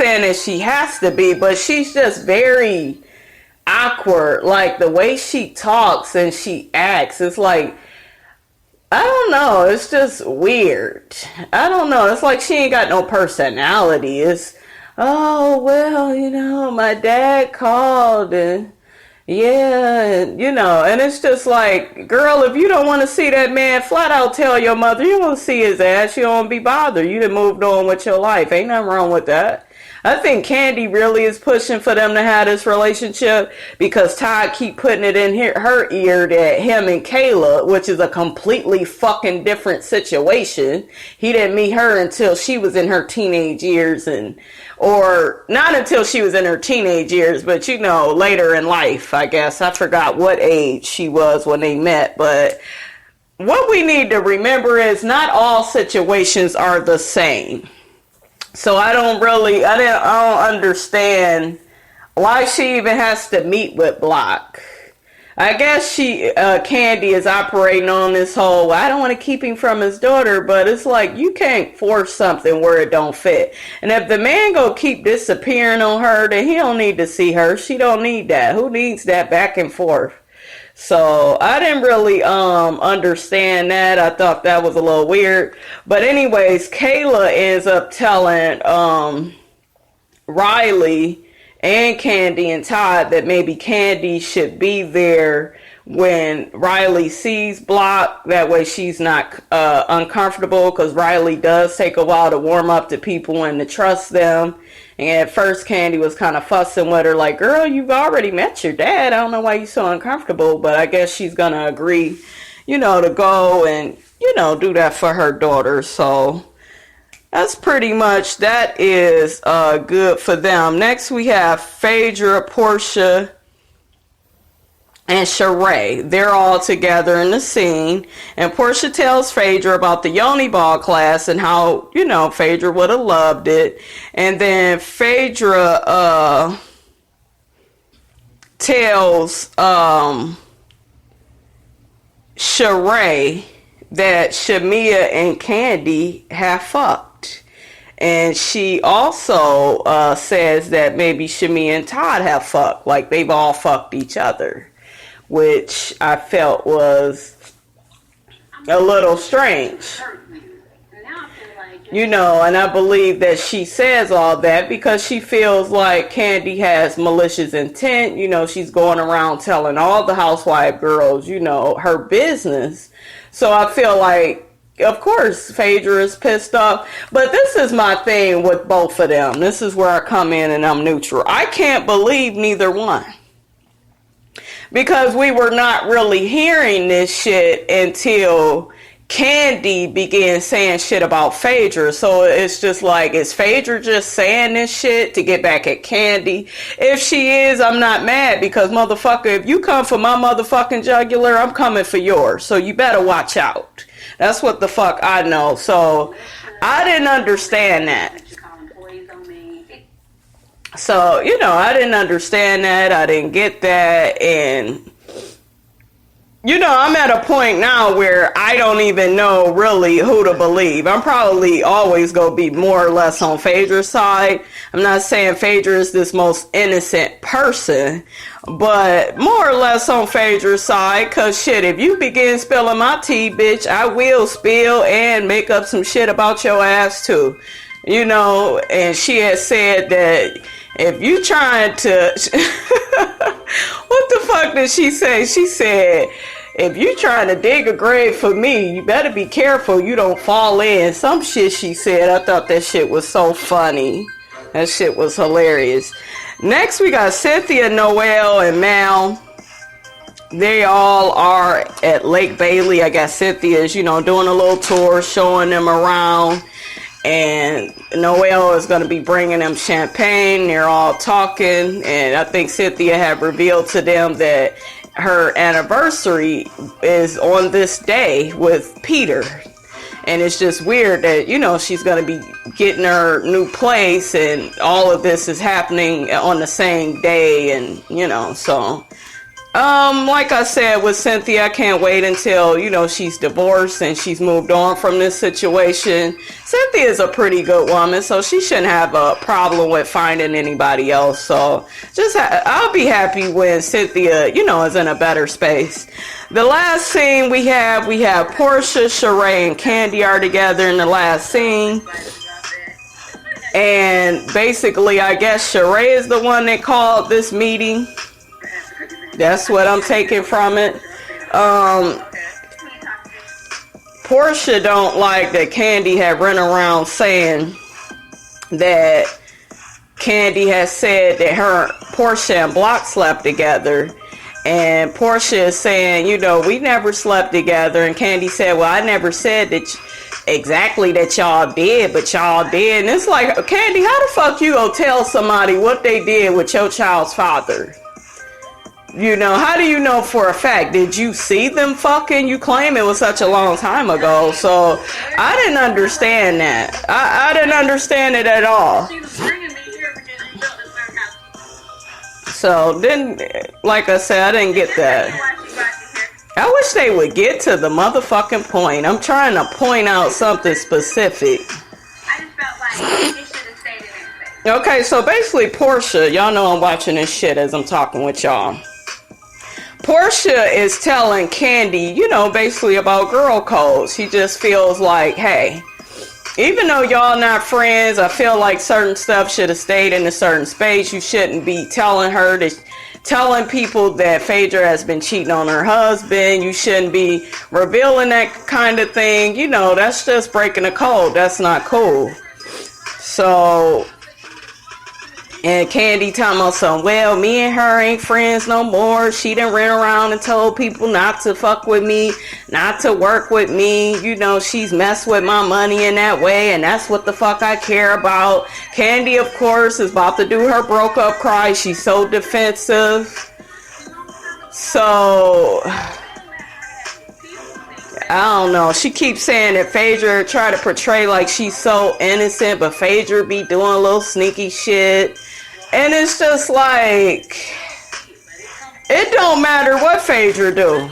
saying that she has to be, but she's just very awkward. Like the way she talks and she acts, it's like, I don't know, it's just weird. I don't know, it's like she ain't got no personality. It's, oh, well, you know, my dad called and yeah, you know, and it's just like, girl, if you don't want to see that man, flat out tell your mother you don't see his ass, you don't be bothered. You done moved on with your life. Ain't nothing wrong with that. I think Candy really is pushing for them to have this relationship because Todd keep putting it in her ear that him and Kayla, which is a completely fucking different situation. He didn't meet her until she was in her teenage years or not until she was in her teenage years, but you know, later in life, I guess. I forgot what age she was when they met, but what we need to remember is not all situations are the same. So I don't understand why she even has to meet with Block. I guess Candy is operating on this whole, I don't want to keep him from his daughter, but it's like, you can't force something where it don't fit. And if the man go keep disappearing on her, then he don't need to see her. She don't need that. Who needs that back and forth? So I didn't really understand that. I thought that was a little weird. But anyways, Kayla ends up telling Riley and Candy and Todd that maybe Candy should be there when Riley sees Block. That way she's not uncomfortable, because Riley does take a while to warm up to people and to trust them. And at first Candy was kind of fussing with her like, girl, you've already met your dad. I don't know why you're so uncomfortable. But I guess she's going to agree, you know, to go and, you know, do that for her daughter. So that's pretty much, that is good for them. Next we have Phaedra, Portia, and Sheree. They're all together in the scene. And Portia tells Phaedra about the Yoni Ball class and how, you know, Phaedra would have loved it. And then Phaedra tells Sheree that Shamia and Candy have fucked. And she also says that maybe Shamia and Todd have fucked. Like they've all fucked each other, which I felt was a little strange. You know, and I believe that she says all that because she feels like Candy has malicious intent. You know, she's going around telling all the housewife girls, you know, her business. So I feel like, of course, Phaedra is pissed off. But this is my thing with both of them. This is where I come in and I'm neutral. I can't believe neither one, because we were not really hearing this shit until Candy began saying shit about Phaedra. So it's just like, is Phaedra just saying this shit to get back at Candy? If she is, I'm not mad, because motherfucker, if you come for my motherfucking jugular, I'm coming for yours. So you better watch out. That's what the fuck I know. So I didn't understand that. So, you know, I didn't understand that. I didn't get that. And, you know, I'm at a point now where I don't even know really who to believe. I'm probably always going to be more or less on Phaedra's side. I'm not saying Phaedra is this most innocent person, but more or less on Phaedra's side. Because shit, if you begin spilling my tea, bitch, I will spill and make up some shit about your ass too. You know, and she had said that if you trying to, what the fuck did she say? She said, if you trying to dig a grave for me, you better be careful you don't fall in. Some shit she said. I thought that shit was so funny. That shit was hilarious. Next we got Cynthia, Noelle, and Mal. They all are at Lake Bailey. I guess Cynthia is, you know, doing a little tour, showing them around. And Noelle is going to be bringing them champagne. They're all talking. And I think Cynthia had revealed to them that her anniversary is on this day with Peter. And it's just weird that, you know, she's going to be getting her new place and all of this is happening on the same day. And, you know, so Like I said with Cynthia, I can't wait until, she's divorced and she's moved on from this situation. Cynthia is a pretty good woman, so she shouldn't have a problem with finding anybody else. So I'll be happy when Cynthia, is in a better space. The last scene we have Portia, Sheree, and Candy are together in the last scene. And basically, I guess Sheree is the one that called this meeting. That's what I'm taking from it. Portia don't like that Candy had run around saying that Candy has said that Portia and Block slept together. And Portia is saying, we never slept together. And Candy said, well, I never said that exactly that y'all did, but y'all did. And it's like, Candy, how the fuck you gonna tell somebody what they did with your child's father? How do you know for a fact? Did you see them fucking? You claim it was such a long time ago. So I didn't understand that. I didn't understand it at all. So then, like I said, I didn't get that. I wish they would get to the motherfucking point. I'm trying to point out something specific. I just felt like it should have stayed in there. Okay, so basically Portia, y'all know I'm watching this shit as I'm talking with y'all. Portia is telling Candy, basically about girl code. She just feels like, hey, even though y'all not friends, I feel like certain stuff should have stayed in a certain space. You shouldn't be telling people that Phaedra has been cheating on her husband. You shouldn't be revealing that kind of thing. That's just breaking the code. That's not cool. So, and Candy talking about something, well, me and her ain't friends no more. She done ran around and told people not to fuck with me, not to work with me. She's messed with my money in that way, and that's what the fuck I care about. Candy, of course, is about to do her broke up cry. She's so defensive. So, I don't know. She keeps saying that Phaedra try to portray like she's so innocent, but Phaedra be doing a little sneaky shit. And it's just like, it don't matter what Phaedra do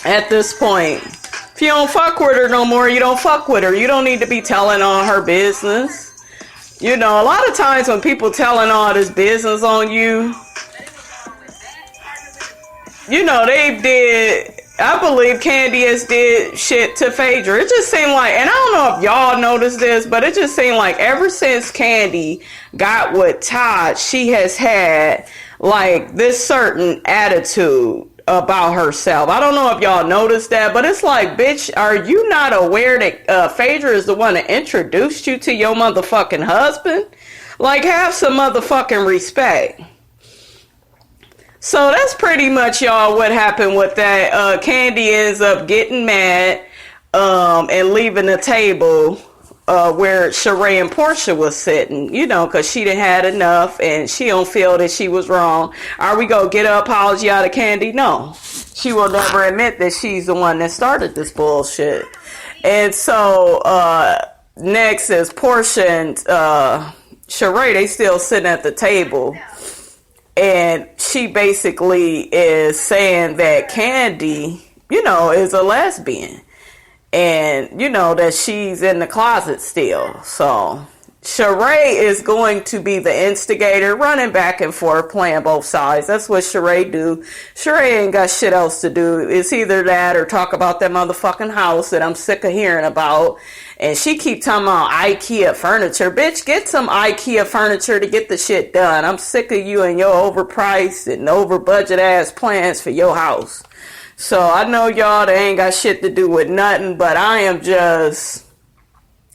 at this point. If you don't fuck with her no more, you don't fuck with her. You don't need to be telling all her business. A lot of times when people telling all this business on you, they did, I believe Candy has did shit to Phaedra. It just seemed like, and I don't know if y'all noticed this, but it just seemed like ever since Candy got with Todd, she has had like this certain attitude about herself. I don't know if y'all noticed that, but it's like, bitch, are you not aware that Phaedra is the one that introduced you to your motherfucking husband? Like, have some motherfucking respect. So that's pretty much, y'all, what happened with that. Candy ends up getting mad and leaving the table where Sheree and Portia was sitting, because she done had enough and she don't feel that she was wrong. Are we going to get an apology out of Candy? No. She will never admit that she's the one that started this bullshit. And so next is Portia and Sheree. They still sitting at the table. And she basically is saying that Candy, is a lesbian. And, that she's in the closet still. So, Sheree is going to be the instigator, running back and forth, playing both sides. That's what Sheree do. Sheree ain't got shit else to do. It's either that or talk about that motherfucking house that I'm sick of hearing about. And she keep talking about IKEA furniture. Bitch, get some IKEA furniture to get the shit done. I'm sick of you and your overpriced and over budget ass plans for your house. So I know y'all that ain't got shit to do with nothing, but I am just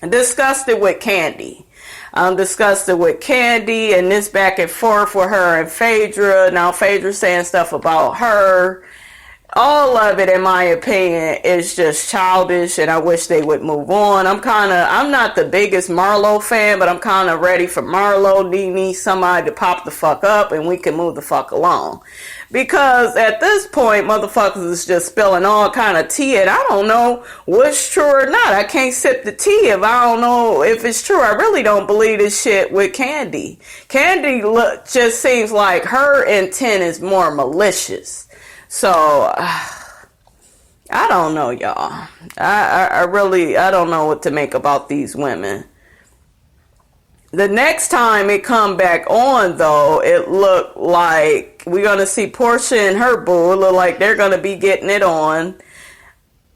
disgusted with Candy. I'm disgusted with Candy and this back and forth with her and Phaedra. Now Phaedra saying stuff about her. all of it, in my opinion, is just childish, and I wish they would move on. I'm not the biggest Marlo fan, but I'm kind of ready for Marlo, Nene, somebody to pop the fuck up, and we can move the fuck along. Because at this point, motherfuckers is just spilling all kind of tea, and I don't know what's true or not. I can't sip the tea if I don't know if it's true. I really don't believe this shit with Candy. Candy just seems like her intent is more malicious. So, I don't know, y'all. I don't know what to make about these women. The next time it come back on, though, it looked like we're going to see Portia and her boo. It look like they're going to be getting it on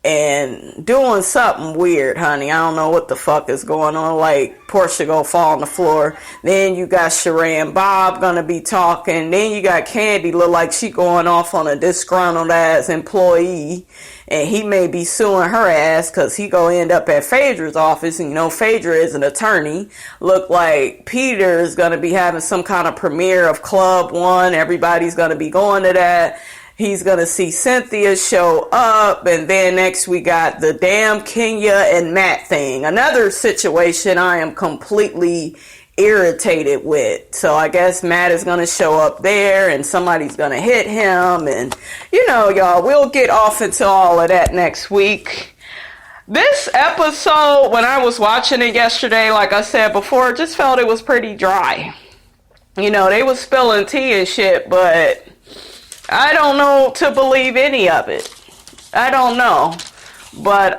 and doing something weird, honey. I don't know what the fuck is going on. Like, Portia gonna fall on the floor. Then you got Sheree and Bob gonna be talking. Then you got Candy look like she going off on a disgruntled ass employee. And he may be suing her ass because he gonna end up at Phaedra's office. And you know, Phaedra is an attorney. Look like Peter is gonna be having some kind of premiere of Club One. Everybody's gonna be going to that. He's going to see Cynthia show up. And then next we got the damn Kenya and Matt thing. Another situation I am completely irritated with. So I guess Matt is going to show up there and somebody's going to hit him. And, you know, y'all, we'll get off into all of that next week. This episode, when I was watching it yesterday, like I said before, just felt it was pretty dry. You know, they was spilling tea and shit, but I don't know to believe any of it. I don't know. But,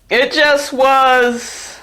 it just was,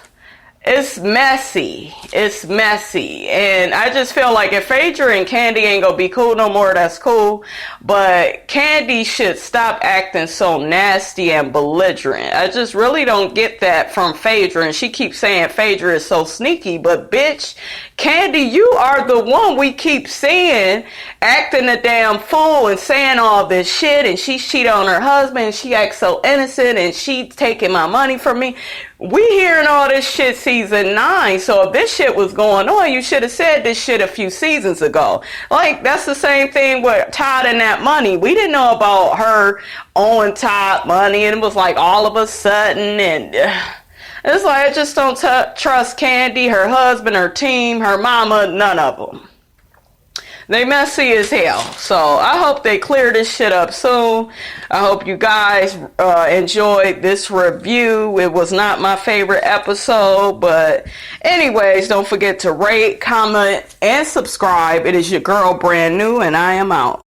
it's messy. It's messy. And I just feel like if Phaedra and Candy ain't gonna be cool no more, that's cool. But Candy should stop acting so nasty and belligerent. I just really don't get that from Phaedra. And she keeps saying Phaedra is so sneaky. But bitch, Candy, you are the one we keep seeing acting a damn fool and saying all this shit. And she cheated on her husband. And she acts so innocent. And she taking my money from me. We hearing all this shit season 9. So if this shit was going on, you should have said this shit a few seasons ago. Like, that's the same thing with Todd and that money. We didn't know about her owing Todd money. And it was like all of a sudden. And it's like, I just don't trust Candy, her husband, her team, her mama, none of them. They messy as hell. So I hope they clear this shit up soon. I hope you guys enjoyed this review. It was not my favorite episode. But anyways, don't forget to rate, comment, and subscribe. It is your girl Brand New, and I am out.